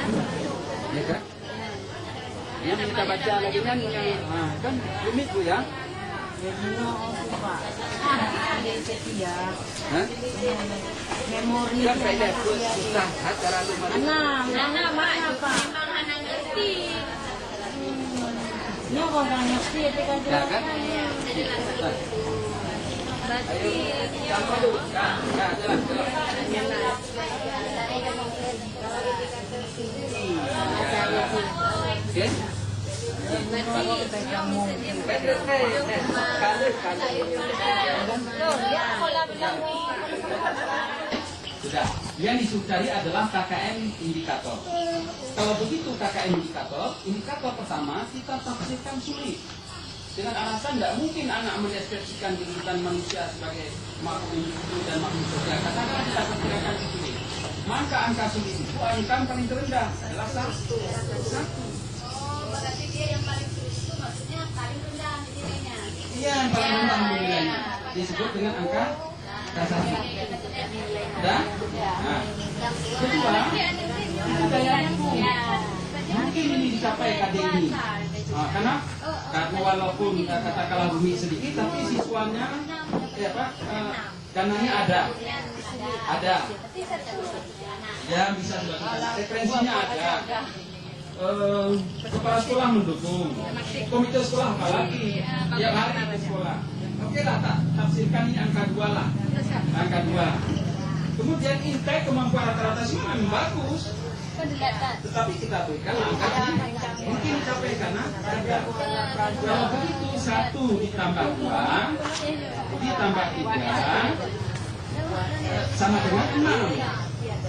Ya kan? Yang kita baca lagi kan kan rumit Bu ya? Hah? Memori Kan pendek susah cara lu mana? mana Pak? Ini orang ngerti itu kan. Ya kan? Ayo, sama dulu. Jalan. Oke? Sudah. Yang disukai adalah KKM indikator. Kalau begitu KKM indikator pertama kita tafsirkan sulit. Dengan alasan tidak mungkin anak mendeskripsikan kehidupan manusia sebagai makhluk hidup dan makhluk sosial. Katakanlah kita perkirakan sulit. Maka angka sulit itu angka yang paling terendah adalah 1. Berarti dia yang paling sulit itu maksudnya paling rendah nilainya. Iya, yang paling rendah nilainya disebut dengan angka kasasi. Dan kedua, daya dukung. Mungkin ini dicapai KD ini. Karena walaupun katakanlah rumit sedikit, tapi siswanya dananya ada. Ya bisa referensinya ada. Kepala sekolah mendukung, komite sekolah apalagi tiap hari ke sekolah. Oke lah, tafsirkan ini angka 2 lah, angka 2. Kemudian intake kemampuan rata-rata semua memang bagus, tetapi kita berikan angka ini mungkin dicapai karena ada. Kalau begitu 1 ditambah 2 ditambah 3 sama dengan 6.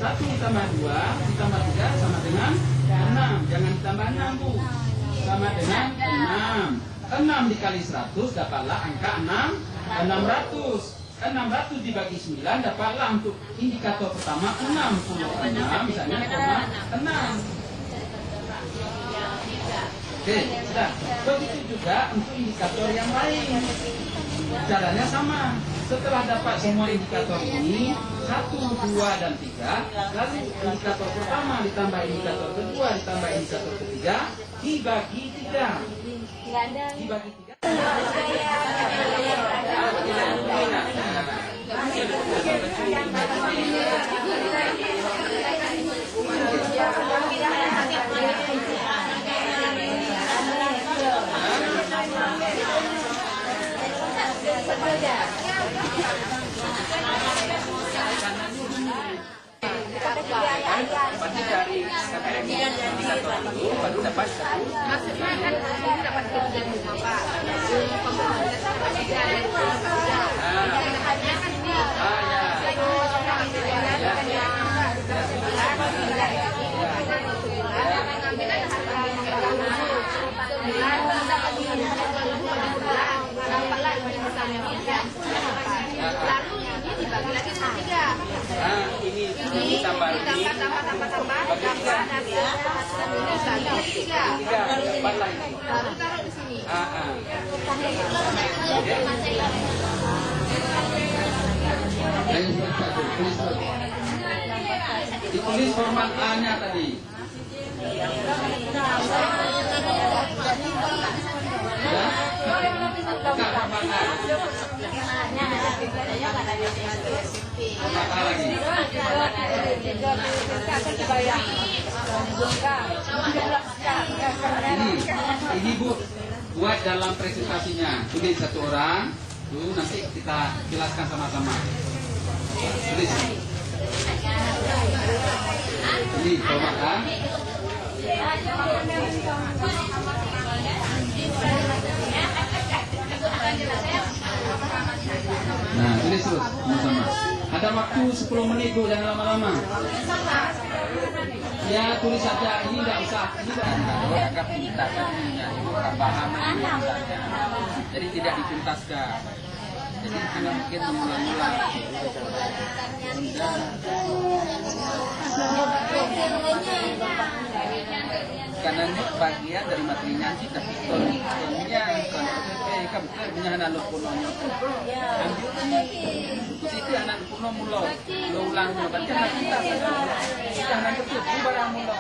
1 ditambah 2 ditambah 3 sama dengan 6. Jangan ditambah 6 Bu. Sama dengan 6. 6 dikali 100 dapatlah angka 600. 600 dibagi 9 dapatlah untuk indikator pertama 66 misalnya 6. Oke, sudah. Begitu juga untuk indikator yang lain. Caranya sama. Setelah dapat semua indikator ini 1, 2, dan 3, lalu indikator pertama ditambah indikator kedua ditambah indikator ketiga dibagi 3. Dibagi 3. Pasti dari KPM indikator dulu baru dapat 1. Maksudnya kan ini dapat kemudian Pak. Pembangunan pasti dari hanya kan ini. Lalu ini dibagi lagi sama 3. Ini tambah ini tambah dibagi 3. dapat lagi. Baru taruh di sini. Ditulis format A-nya tadi. Ya? Enggak format A. Format A lagi. Ini Bu, buat dalam presentasinya. Tulis 1 orang, dulu nanti kita jelaskan sama-sama. Tulis. Ini format A. Nah, tulis terus sama-sama. Ada waktu 10 menit Bu, jangan lama-lama. Ya, tulis saja. Ini enggak usah. Ini anggap kita pemahaman misalnya. Jadi tidak dituntaskan. Jadi hanya mungkin mengulang-ulang. karena ini bagian dari materinya kita betul punya kamu punya anak lu kuno ambil ini itu anak kuno mulo lo ulang berarti anak kita anak itu barang mulo